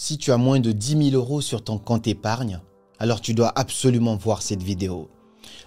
Si tu as moins de 10 000 euros sur ton compte épargne, alors tu dois absolument voir cette vidéo.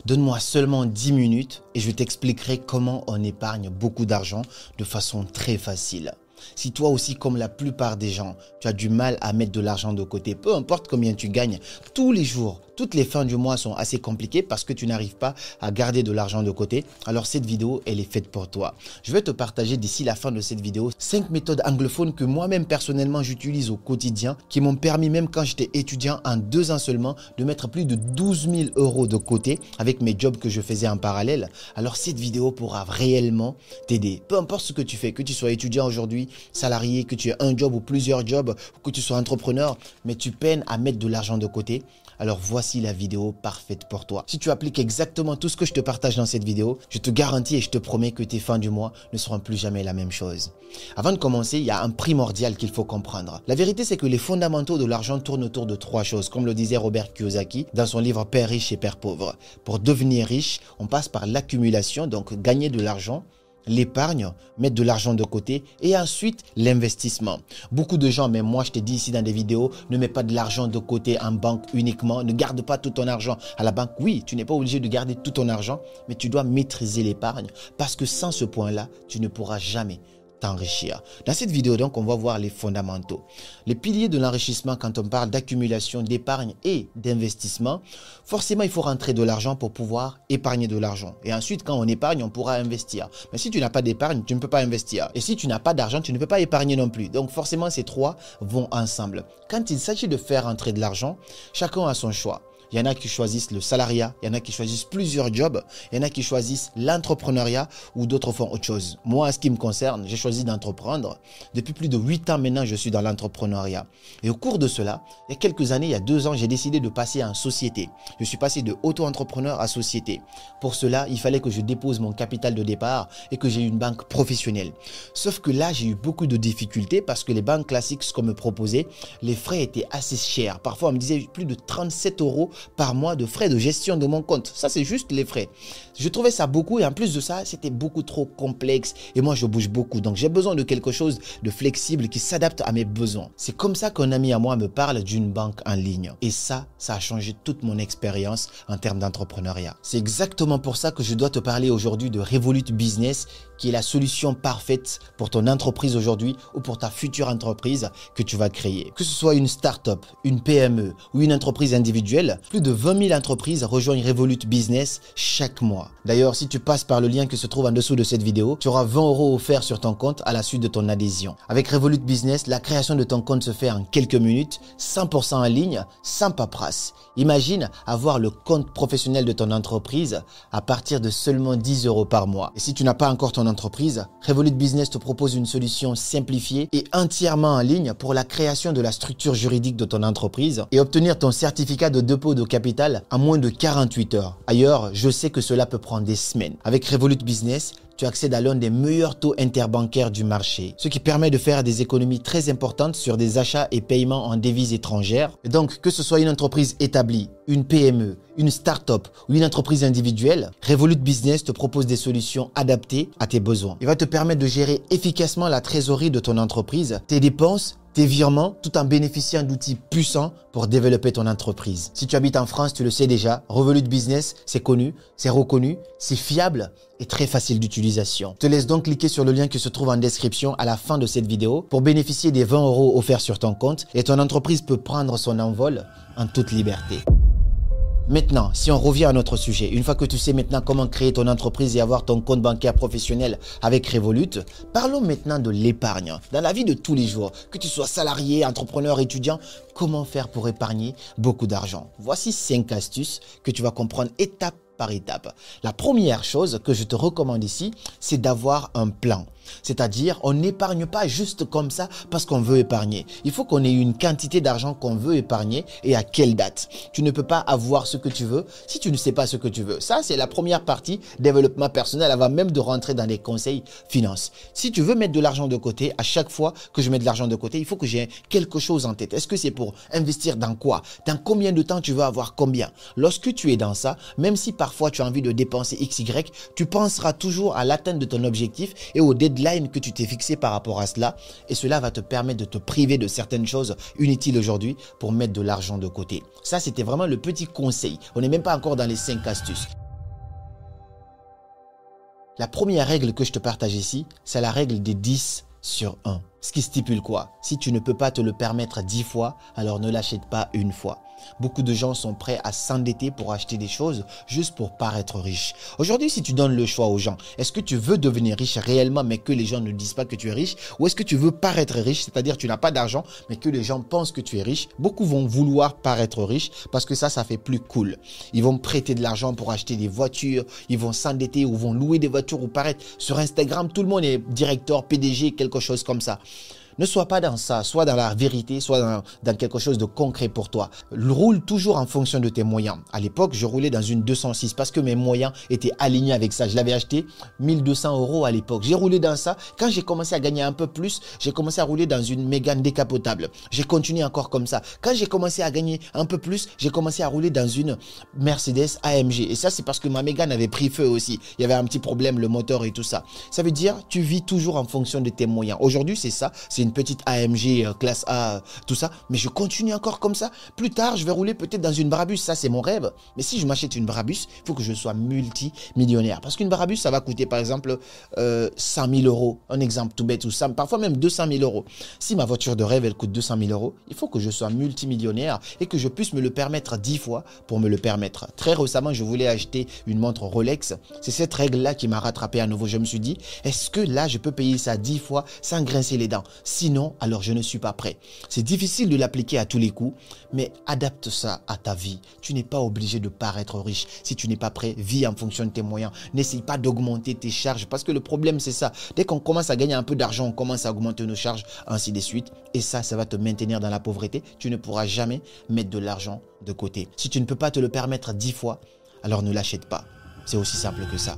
Donne-moi seulement 10 minutes et je t'expliquerai comment on épargne beaucoup d'argent de façon très facile. Si toi aussi, comme la plupart des gens, tu as du mal à mettre de l'argent de côté, peu importe combien tu gagnes, tous les jours, toutes les fins du mois sont assez compliquées parce que tu n'arrives pas à garder de l'argent de côté, alors cette vidéo, elle est faite pour toi. Je vais te partager d'ici la fin de cette vidéo 5 méthodes anglophones que moi-même personnellement j'utilise au quotidien, qui m'ont permis même quand j'étais étudiant en 2 ans seulement de mettre plus de 12 000 euros de côté avec mes jobs que je faisais en parallèle. Alors cette vidéo pourra réellement t'aider. Peu importe ce que tu fais, que tu sois étudiant aujourd'hui, salarié, que tu aies un job ou plusieurs jobs, ou que tu sois entrepreneur, mais tu peines à mettre de l'argent de côté, alors voici la vidéo parfaite pour toi. Si tu appliques exactement tout ce que je te partage dans cette vidéo, je te garantis et je te promets que tes fins du mois ne seront plus jamais la même chose. Avant de commencer, il y a un primordial qu'il faut comprendre. La vérité, c'est que les fondamentaux de l'argent tournent autour de 3 choses, comme le disait Robert Kiyosaki dans son livre Père riche et Père pauvre. Pour devenir riche, on passe par l'accumulation, donc gagner de l'argent, l'épargne, mettre de l'argent de côté et ensuite l'investissement. Beaucoup de gens, même moi je te dis ici dans des vidéos, ne mets pas de l'argent de côté en banque uniquement, ne garde pas tout ton argent à la banque. Oui, tu n'es pas obligé de garder tout ton argent, mais tu dois maîtriser l'épargne parce que sans ce point-là, tu ne pourras jamais t'enrichir. Dans cette vidéo donc, on va voir les fondamentaux. Les piliers de l'enrichissement quand on parle d'accumulation, d'épargne et d'investissement, forcément il faut rentrer de l'argent pour pouvoir épargner de l'argent. Et ensuite quand on épargne, on pourra investir. Mais si tu n'as pas d'épargne, tu ne peux pas investir. Et si tu n'as pas d'argent, tu ne peux pas épargner non plus. Donc forcément ces 3 vont ensemble. Quand il s'agit de faire entrer de l'argent, chacun a son choix. Il y en a qui choisissent le salariat, il y en a qui choisissent plusieurs jobs, il y en a qui choisissent l'entrepreneuriat ou d'autres font autre chose. Moi, en ce qui me concerne, j'ai choisi d'entreprendre. Depuis plus de 8 ans maintenant, je suis dans l'entrepreneuriat. Et au cours de cela, il y a quelques années, il y a 2 ans, j'ai décidé de passer en société. Je suis passé de auto-entrepreneur à société. Pour cela, il fallait que je dépose mon capital de départ et que j'ai une banque professionnelle. Sauf que là, j'ai eu beaucoup de difficultés parce que les banques classiques, ce qu'on me proposait, les frais étaient assez chers. Parfois, on me disait plus de 37 euros par mois de frais de gestion de mon compte. Ça, c'est juste les frais. Je trouvais ça beaucoup et en plus de ça, c'était beaucoup trop complexe et moi, je bouge beaucoup. Donc, j'ai besoin de quelque chose de flexible qui s'adapte à mes besoins. C'est comme ça qu'un ami à moi me parle d'une banque en ligne. Et ça a changé toute mon expérience en termes d'entrepreneuriat. C'est exactement pour ça que je dois te parler aujourd'hui de Revolut Business, qui est la solution parfaite pour ton entreprise aujourd'hui ou pour ta future entreprise que tu vas créer. Que ce soit une start-up, une PME ou une entreprise individuelle, plus de 20 000 entreprises rejoignent Revolut Business chaque mois. D'ailleurs, si tu passes par le lien qui se trouve en dessous de cette vidéo, tu auras 20 euros offerts sur ton compte à la suite de ton adhésion. Avec Revolut Business, la création de ton compte se fait en quelques minutes, 100% en ligne, sans paperasse. Imagine avoir le compte professionnel de ton entreprise à partir de seulement 10 euros par mois. Et si tu n'as pas encore ton entreprise, Revolut Business te propose une solution simplifiée et entièrement en ligne pour la création de la structure juridique de ton entreprise et obtenir ton certificat de dépôt de capital en moins de 48 heures. Ailleurs, je sais que cela peut prendre des semaines. Avec Revolut Business, tu accèdes à l'un des meilleurs taux interbancaires du marché, ce qui permet de faire des économies très importantes sur des achats et paiements en devises étrangères. Et donc, que ce soit une entreprise établie, une PME, une start-up ou une entreprise individuelle, Revolut Business te propose des solutions adaptées à tes besoins. Il va te permettre de gérer efficacement la trésorerie de ton entreprise, tes dépenses, tes virements, tout en bénéficiant d'outils puissants pour développer ton entreprise. Si tu habites en France, tu le sais déjà, Revolut Business, c'est connu, c'est reconnu, c'est fiable et très facile d'utilisation. Je te laisse donc cliquer sur le lien qui se trouve en description à la fin de cette vidéo pour bénéficier des 20 euros offerts sur ton compte et ton entreprise peut prendre son envol en toute liberté. Maintenant, si on revient à notre sujet, une fois que tu sais maintenant comment créer ton entreprise et avoir ton compte bancaire professionnel avec Revolut, parlons maintenant de l'épargne. Dans la vie de tous les jours, que tu sois salarié, entrepreneur, étudiant, comment faire pour épargner beaucoup d'argent? Voici 5 astuces que tu vas comprendre étape par étape. La première chose que je te recommande ici, c'est d'avoir un plan. C'est-à-dire, on n'épargne pas juste comme ça parce qu'on veut épargner. Il faut qu'on ait une quantité d'argent qu'on veut épargner et à quelle date. Tu ne peux pas avoir ce que tu veux si tu ne sais pas ce que tu veux. Ça, c'est la première partie développement personnel avant même de rentrer dans les conseils finance. Si tu veux mettre de l'argent de côté, à chaque fois que je mets de l'argent de côté, il faut que j'ai quelque chose en tête. Est-ce que c'est pour investir dans quoi? Dans combien de temps tu veux avoir combien? Lorsque tu es dans ça, même si parfois tu as envie de dépenser XY, tu penseras toujours à l'atteinte de ton objectif et au deadline deadline que tu t'es fixé par rapport à cela et cela va te permettre de te priver de certaines choses inutiles aujourd'hui pour mettre de l'argent de côté. Ça, c'était vraiment le petit conseil. On n'est même pas encore dans les 5 astuces. La première règle que je te partage ici, c'est la règle des 10 sur 1. Ce qui stipule quoi? Si tu ne peux pas te le permettre 10 fois, alors ne l'achète pas une fois. Beaucoup de gens sont prêts à s'endetter pour acheter des choses juste pour paraître riche. Aujourd'hui, si tu donnes le choix aux gens, est-ce que tu veux devenir riche réellement mais que les gens ne disent pas que tu es riche? Ou est-ce que tu veux paraître riche, c'est-à-dire tu n'as pas d'argent mais que les gens pensent que tu es riche? Beaucoup vont vouloir paraître riche parce que ça fait plus cool. Ils vont prêter de l'argent pour acheter des voitures, ils vont s'endetter ou vont louer des voitures ou paraître sur Instagram. Tout le monde est directeur, PDG, quelque chose comme ça. Ne sois pas dans ça, sois dans la vérité, sois dans quelque chose de concret pour toi. Roule toujours en fonction de tes moyens. À l'époque, je roulais dans une 206 parce que mes moyens étaient alignés avec ça. Je l'avais acheté 1200 € à l'époque. J'ai roulé dans ça. Quand j'ai commencé à gagner un peu plus, j'ai commencé à rouler dans une Mégane décapotable. J'ai continué encore comme ça. Quand j'ai commencé à gagner un peu plus, j'ai commencé à rouler dans une Mercedes AMG. Et ça, c'est parce que ma Mégane avait pris feu aussi. Il y avait un petit problème, le moteur et tout ça. Ça veut dire, tu vis toujours en fonction de tes moyens. Aujourd'hui, c'est ça. C'est une petite AMG classe A, tout ça. Mais je continue encore comme ça. Plus tard, je vais rouler peut-être dans une Brabus. Ça, c'est mon rêve. Mais si je m'achète une Brabus, il faut que je sois multimillionnaire. Parce qu'une Brabus, ça va coûter par exemple 100 000 €. Un exemple tout bête, ou ça, parfois même 200 000 €. Si ma voiture de rêve, elle coûte 200 000 €, il faut que je sois multimillionnaire et que je puisse me le permettre 10 fois pour me le permettre. Très récemment, je voulais acheter une montre Rolex. C'est cette règle-là qui m'a rattrapé à nouveau. Je me suis dit, est-ce que là, je peux payer ça 10 fois sans grincer les dents? Sinon, alors je ne suis pas prêt. C'est difficile de l'appliquer à tous les coups, mais adapte ça à ta vie. Tu n'es pas obligé de paraître riche. Si tu n'es pas prêt, vis en fonction de tes moyens. N'essaye pas d'augmenter tes charges parce que le problème, c'est ça. Dès qu'on commence à gagner un peu d'argent, on commence à augmenter nos charges, ainsi de suite. Et ça va te maintenir dans la pauvreté. Tu ne pourras jamais mettre de l'argent de côté. Si tu ne peux pas te le permettre 10 fois, alors ne l'achète pas. C'est aussi simple que ça.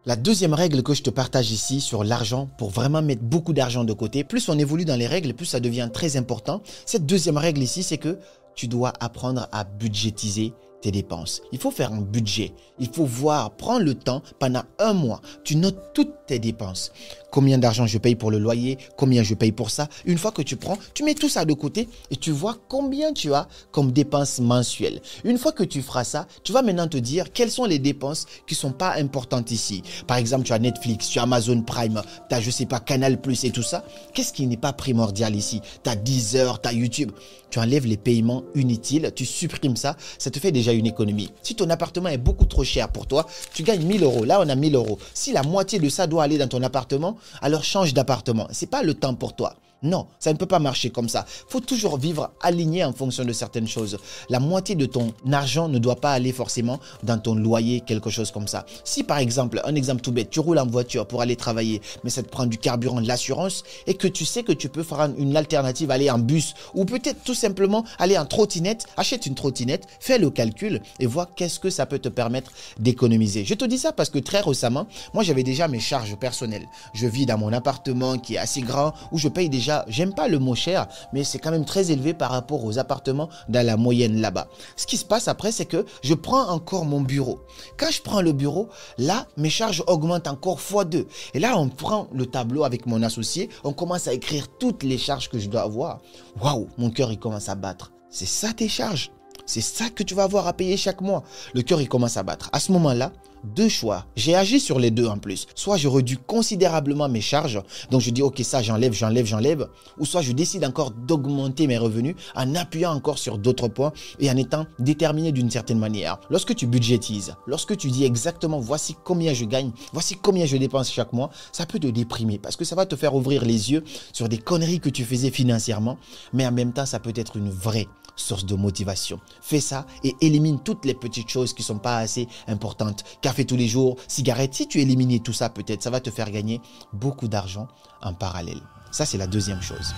La deuxième règle que je te partage ici sur l'argent, pour vraiment mettre beaucoup d'argent de côté, plus on évolue dans les règles, plus ça devient très important. Cette deuxième règle ici, c'est que tu dois apprendre à budgétiser tes dépenses. Il faut faire un budget. Il faut voir, prends le temps pendant un mois. Tu notes toutes tes dépenses. Combien d'argent je paye pour le loyer, combien je paye pour ça. Une fois que tu prends, tu mets tout ça de côté et tu vois combien tu as comme dépenses mensuelles. Une fois que tu feras ça, tu vas maintenant te dire quelles sont les dépenses qui ne sont pas importantes ici. Par exemple, tu as Netflix, tu as Amazon Prime, tu as, je sais pas, Canal+ et tout ça. Qu'est-ce qui n'est pas primordial ici? Tu as Deezer, tu as YouTube. Tu enlèves les paiements inutiles, tu supprimes ça, ça te fait déjà une économie. Si ton appartement est beaucoup trop cher pour toi, tu gagnes 1000 €. Là, on a 1000 €. Si la moitié de ça doit aller dans ton appartement, alors change d'appartement. Ce n'est pas le temps pour toi. Non, ça ne peut pas marcher comme ça. Il faut toujours vivre aligné en fonction de certaines choses. La moitié de ton argent ne doit pas aller forcément dans ton loyer, quelque chose comme ça. Si par exemple, un exemple tout bête, tu roules en voiture pour aller travailler, mais ça te prend du carburant, de l'assurance, et que tu sais que tu peux faire une alternative, aller en bus, ou peut-être tout simplement aller en trottinette, achète une trottinette, fais le calcul et vois qu'est-ce que ça peut te permettre d'économiser. Je te dis ça parce que très récemment, moi j'avais déjà mes charges personnelles. Je vis dans mon appartement qui est assez grand, où je paye déjà, j'aime pas le mot cher, mais c'est quand même très élevé par rapport aux appartements dans la moyenne là-bas. Ce qui se passe après, c'est que je prends encore mon bureau. Quand je prends le bureau, là, mes charges augmentent encore x2. Et là, on prend le tableau avec mon associé, on commence à écrire toutes les charges que je dois avoir. Waouh, mon cœur, il commence à battre. C'est ça tes charges. C'est ça que tu vas avoir à payer chaque mois. Le cœur, il commence à battre. À ce moment-là, deux choix. J'ai agi sur les deux en plus. Soit je réduis considérablement mes charges, donc je dis ok, ça j'enlève, ou soit je décide encore d'augmenter mes revenus en appuyant encore sur d'autres points et en étant déterminé d'une certaine manière. Lorsque tu budgétises, lorsque tu dis exactement voici combien je gagne, voici combien je dépense chaque mois, ça peut te déprimer parce que ça va te faire ouvrir les yeux sur des conneries que tu faisais financièrement, mais en même temps ça peut être une vraie source de motivation. Fais ça et élimine toutes les petites choses qui ne sont pas assez importantes. Café tous les jours, cigarettes, si tu élimines tout ça, peut-être ça va te faire gagner beaucoup d'argent en parallèle. Ça, c'est la deuxième chose.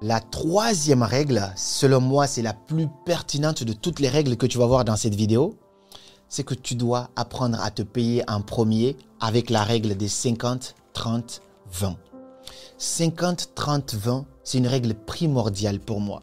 La troisième règle, selon moi, c'est la plus pertinente de toutes les règles que tu vas voir dans cette vidéo. C'est que tu dois apprendre à te payer en premier avec la règle des 50, 30, 20. 50-30-20, c'est une règle primordiale pour moi.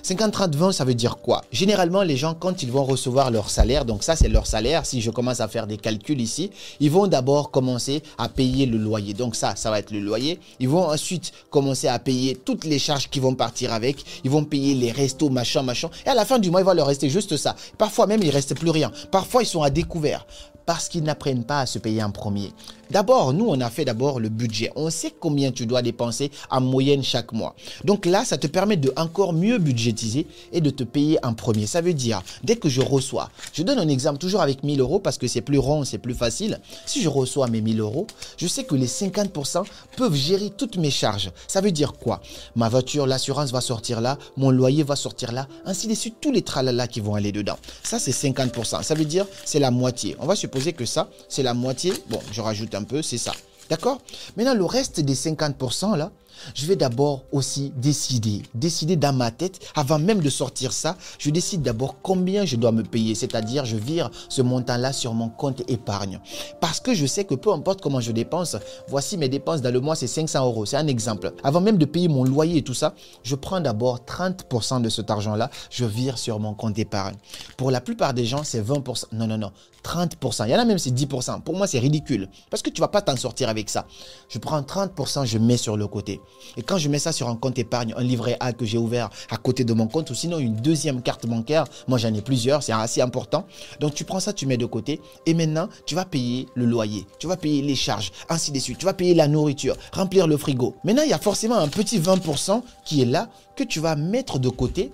50-30-20, ça veut dire quoi? Généralement, les gens, quand ils vont recevoir leur salaire, donc ça, c'est leur salaire. Si je commence à faire des calculs ici, ils vont d'abord commencer à payer le loyer. Donc ça va être le loyer. Ils vont ensuite commencer à payer toutes les charges qui vont partir avec. Ils vont payer les restos, machin. Et à la fin du mois, il va leur rester juste ça. Parfois même, il ne reste plus rien. Parfois, ils sont à découvert parce qu'ils n'apprennent pas à se payer en premier. D'abord, nous, on a fait d'abord le budget. On sait combien tu dois dépenser en moyenne chaque mois. Donc là, ça te permet de encore mieux budgétiser et de te payer en premier. Ça veut dire, dès que je reçois, je donne un exemple toujours avec 1000 euros parce que c'est plus rond, c'est plus facile. Si je reçois mes 1000 euros, je sais que les 50% peuvent gérer toutes mes charges. Ça veut dire quoi? Ma voiture, l'assurance va sortir là, mon loyer va sortir là, ainsi de suite, tous les tralala qui vont aller dedans. Ça, c'est 50%. Ça veut dire, c'est la moitié. On va supposer que ça, c'est la moitié. Bon, je rajoute un peu, c'est ça. D'accord? Maintenant, le reste des 50% là, je vais d'abord aussi décider dans ma tête, avant même de sortir ça, je décide d'abord combien je dois me payer, c'est-à-dire je vire ce montant-là sur mon compte épargne. Parce que je sais que peu importe comment je dépense, voici mes dépenses dans le mois, c'est 500 euros, c'est un exemple. Avant même de payer mon loyer et tout ça, je prends d'abord 30% de cet argent-là, je vire sur mon compte épargne. Pour la plupart des gens, c'est 20%. Non, 30%. Il y en a même, c'est 10%. Pour moi, c'est ridicule parce que tu ne vas pas t'en sortir avec ça. Je prends 30%, je mets sur le côté. Et quand je mets ça sur un compte épargne, un livret A que j'ai ouvert à côté de mon compte ou sinon une deuxième carte bancaire, moi j'en ai plusieurs, c'est assez important. Donc tu prends ça, tu mets de côté et maintenant tu vas payer le loyer, tu vas payer les charges, ainsi de suite. Tu vas payer la nourriture, remplir le frigo. Maintenant, il y a forcément un petit 20% qui est là que tu vas mettre de côté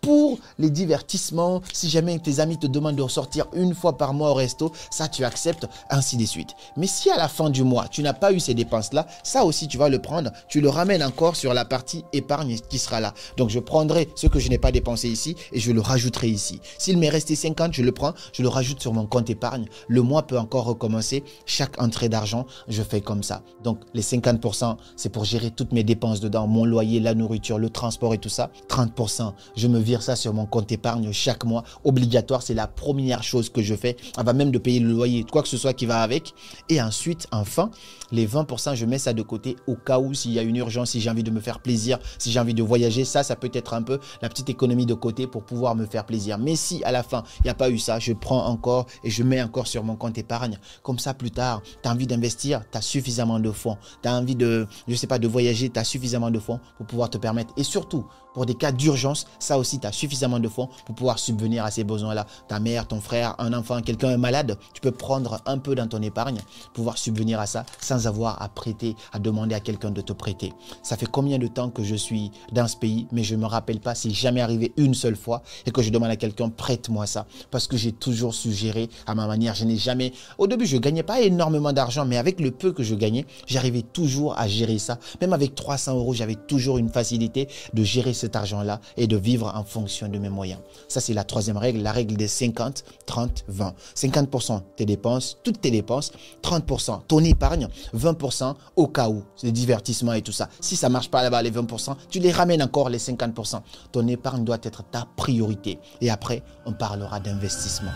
pour les divertissements. Si jamais tes amis te demandent de sortir une fois par mois au resto, ça tu acceptes, ainsi de suite. Mais si à la fin du mois, tu n'as pas eu ces dépenses-là, ça aussi tu vas le prendre, tu le ramènes encore sur la partie épargne qui sera là. Donc je prendrai ce que je n'ai pas dépensé ici et je le rajouterai ici. S'il m'est resté 50, je le prends, je le rajoute sur mon compte épargne. Le mois peut encore recommencer. Chaque entrée d'argent, je fais comme ça. Donc les 50%, c'est pour gérer toutes mes dépenses dedans, mon loyer, la nourriture, le transport et tout ça. 30%, je me vire ça sur mon compte épargne chaque mois. Obligatoire, c'est la première chose que je fais avant même de payer le loyer, quoi que ce soit qui va avec. Et ensuite, enfin, les 20%, je mets ça de côté au cas où s'il y a une urgence, si j'ai envie de me faire plaisir, si j'ai envie de voyager, ça peut être un peu la petite économie de côté pour pouvoir me faire plaisir. Mais si à la fin, il n'y a pas eu ça, je prends encore et je mets encore sur mon compte épargne. Comme ça, plus tard, tu as envie d'investir, tu as suffisamment de fonds. Tu as envie de, de voyager, tu as suffisamment de fonds pour pouvoir te permettre. Et surtout, pour des cas d'urgence, ça aussi, tu as suffisamment de fonds pour pouvoir subvenir à ces besoins-là. Ta mère, ton frère, un enfant, quelqu'un est malade, tu peux prendre un peu dans ton épargne, pouvoir subvenir à ça sans avoir à prêter, à demander à quelqu'un de te prêter. Ça fait combien de temps que je suis dans ce pays, mais je ne me rappelle pas, c'est jamais arrivé une seule fois et que je demande à quelqu'un, prête-moi ça. Parce que j'ai toujours suggéré à ma manière. Je n'ai jamais... Au début, je ne gagnais pas énormément d'argent, mais avec le peu que je gagnais, j'arrivais toujours à gérer ça. Même avec 300 euros, j'avais toujours une facilité de gérer cet argent-là et de vivre en fonction de mes moyens. Ça, c'est la troisième règle, la règle des 50, 30, 20. 50% tes dépenses, toutes tes dépenses, 30% ton épargne, 20% au cas où, c'est divertissement et tout ça. Si ça ne marche pas là-bas, les 20%, tu les ramènes encore les 50%. Ton épargne doit être ta priorité. Et après, on parlera d'investissement.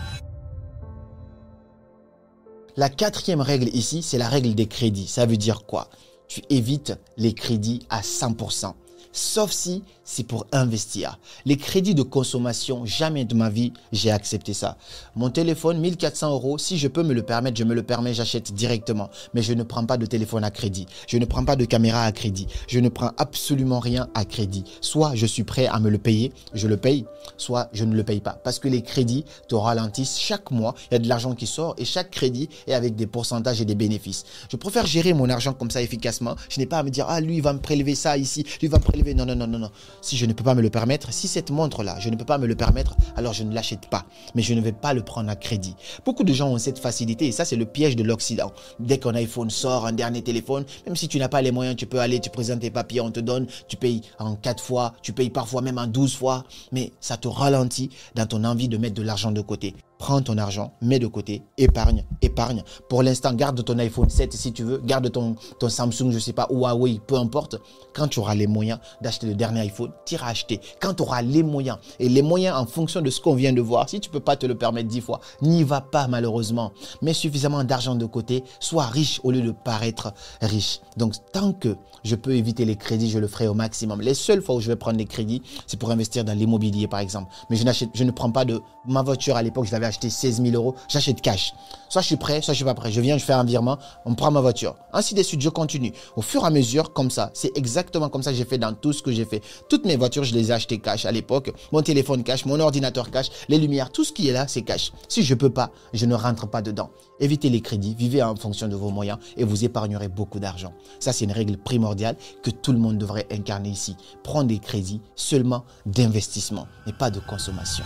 La quatrième règle ici, c'est la règle des crédits. Ça veut dire quoi? Tu évites les crédits à 100%. Sauf si c'est pour investir. Les crédits de consommation, jamais de ma vie, j'ai accepté ça. Mon téléphone, 1400 euros, si je peux me le permettre, je me le permets, j'achète directement. Mais je ne prends pas de téléphone à crédit. Je ne prends pas de caméra à crédit. Je ne prends absolument rien à crédit. Soit je suis prêt à me le payer, je le paye, soit je ne le paye pas. Parce que les crédits te ralentissent chaque mois. Il y a de l'argent qui sort et chaque crédit est avec des pourcentages et des bénéfices. Je préfère gérer mon argent comme ça efficacement. Je n'ai pas à me dire, ah lui, il va me prélever ça ici, lui va me prélever. Non. Si je ne peux pas me le permettre, si cette montre-là, je ne peux pas me le permettre, alors je ne l'achète pas. Mais je ne vais pas le prendre à crédit. Beaucoup de gens ont cette facilité et ça, c'est le piège de l'Occident. Dès qu'un iPhone sort, un dernier téléphone, même si tu n'as pas les moyens, tu peux aller, tu présentes tes papiers, on te donne, tu payes en 4 fois, tu payes parfois même en 12 fois, mais ça te ralentit dans ton envie de mettre de l'argent de côté. Prends ton argent, mets de côté, épargne, épargne. Pour l'instant, garde ton iPhone 7 si tu veux, garde ton Samsung, je ne sais pas, Huawei, peu importe. Quand tu auras les moyens d'acheter le dernier iPhone, tu iras acheter. Quand tu auras les moyens, et les moyens en fonction de ce qu'on vient de voir, si tu ne peux pas te le permettre 10 fois, n'y va pas malheureusement. Mets suffisamment d'argent de côté, sois riche au lieu de paraître riche. Donc, tant que je peux éviter les crédits, je le ferai au maximum. Les seules fois où je vais prendre des crédits, c'est pour investir dans l'immobilier par exemple. Mais je ne prends pas de ma voiture à l'époque, je l'avais acheté 16 000 euros, j'achète cash. Soit je suis prêt, soit je ne suis pas prêt. Je viens, je fais un virement, on prend ma voiture. Ainsi de suite, je continue. Au fur et à mesure, comme ça, c'est exactement comme ça que j'ai fait dans tout ce que j'ai fait. Toutes mes voitures, je les ai achetées cash à l'époque. Mon téléphone cash, mon ordinateur cash, les lumières, tout ce qui est là, c'est cash. Si je ne peux pas, je ne rentre pas dedans. Évitez les crédits, vivez en fonction de vos moyens et vous épargnerez beaucoup d'argent. Ça, c'est une règle primordiale que tout le monde devrait incarner ici. Prendre des crédits seulement d'investissement et pas de consommation.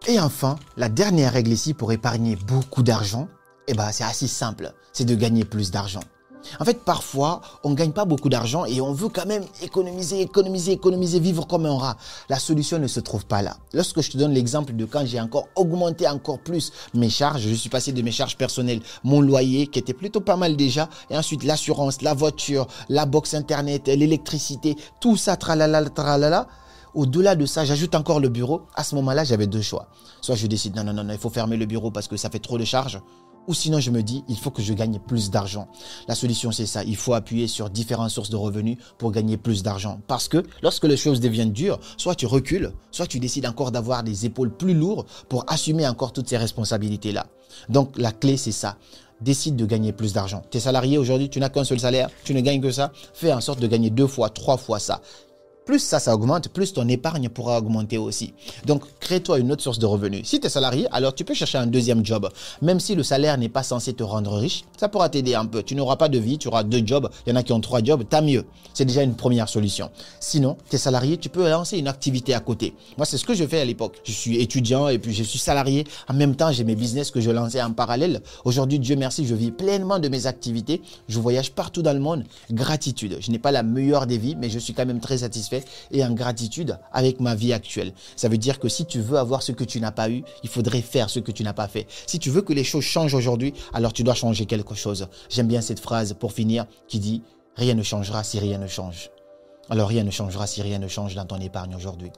Et enfin, la dernière règle ici pour épargner beaucoup d'argent, c'est assez simple, c'est de gagner plus d'argent. En fait, parfois, on ne gagne pas beaucoup d'argent et on veut quand même économiser, vivre comme un rat. La solution ne se trouve pas là. Lorsque je te donne l'exemple de quand j'ai encore augmenté encore plus mes charges, je suis passé de mes charges personnelles, mon loyer qui était plutôt pas mal déjà, et ensuite l'assurance, la voiture, la box internet, l'électricité, tout ça, tralala. Au-delà de ça, j'ajoute encore le bureau. À ce moment-là, j'avais deux choix. Soit je décide, non, il faut fermer le bureau parce que ça fait trop de charges. Ou sinon, je me dis, il faut que je gagne plus d'argent. La solution, c'est ça. Il faut appuyer sur différentes sources de revenus pour gagner plus d'argent. Parce que lorsque les choses deviennent dures, soit tu recules, soit tu décides encore d'avoir des épaules plus lourdes pour assumer encore toutes ces responsabilités-là. Donc, la clé, c'est ça. Décide de gagner plus d'argent. Tu es salarié aujourd'hui, tu n'as qu'un seul salaire, tu ne gagnes que ça. Fais en sorte de gagner 2 fois, 3 fois ça. Plus ça augmente, plus ton épargne pourra augmenter aussi. Donc, crée-toi une autre source de revenus. Si tu es salarié, alors tu peux chercher un deuxième job. Même si le salaire n'est pas censé te rendre riche, ça pourra t'aider un peu. Tu n'auras pas de vie, tu auras 2 jobs. Il y en a qui ont 3 jobs, tant mieux. C'est déjà une première solution. Sinon, tu es salarié, tu peux lancer une activité à côté. Moi, c'est ce que je fais à l'époque. Je suis étudiant et puis je suis salarié. En même temps, j'ai mes business que je lançais en parallèle. Aujourd'hui, Dieu merci, je vis pleinement de mes activités. Je voyage partout dans le monde. Gratitude. Je n'ai pas la meilleure des vies, mais je suis quand même très satisfait et en gratitude avec ma vie actuelle. Ça veut dire que si tu veux avoir ce que tu n'as pas eu, il faudrait faire ce que tu n'as pas fait. Si tu veux que les choses changent aujourd'hui, alors tu dois changer quelque chose. J'aime bien cette phrase pour finir qui dit « Rien ne changera si rien ne change ». Alors rien ne changera si rien ne change dans ton épargne aujourd'hui.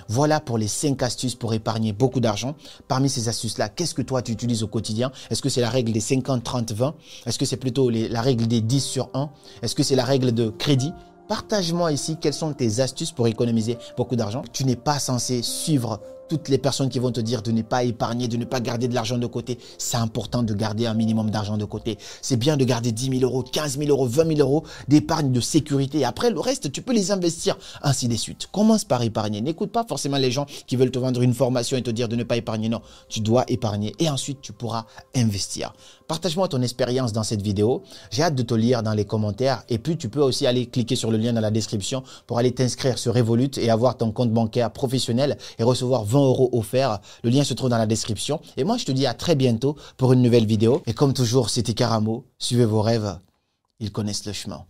Voilà pour les 5 astuces pour épargner beaucoup d'argent. Parmi ces astuces-là, qu'est-ce que toi tu utilises au quotidien? Est-ce que c'est la règle des 50-30-20? Est-ce que c'est plutôt la règle des 10/1? Est-ce que c'est la règle de crédit? Partage-moi ici quelles sont tes astuces pour économiser beaucoup d'argent. Tu n'es pas censé suivre toutes les personnes qui vont te dire de ne pas épargner, de ne pas garder de l'argent de côté. C'est important de garder un minimum d'argent de côté. C'est bien de garder 10 000 euros, 15 000 euros, 20 000 euros d'épargne de sécurité. Et après, le reste, tu peux les investir, ainsi de suite. Commence par épargner. N'écoute pas forcément les gens qui veulent te vendre une formation et te dire de ne pas épargner. Non, tu dois épargner et ensuite, tu pourras investir. Partage-moi ton expérience dans cette vidéo. J'ai hâte de te lire dans les commentaires. Et puis, tu peux aussi aller cliquer sur le lien dans la description pour aller t'inscrire sur Revolut et avoir ton compte bancaire professionnel et recevoir 20 euros offerts. Le lien se trouve dans la description. Et moi, je te dis à très bientôt pour une nouvelle vidéo. Et comme toujours, c'était Karamo. Suivez vos rêves. Ils connaissent le chemin.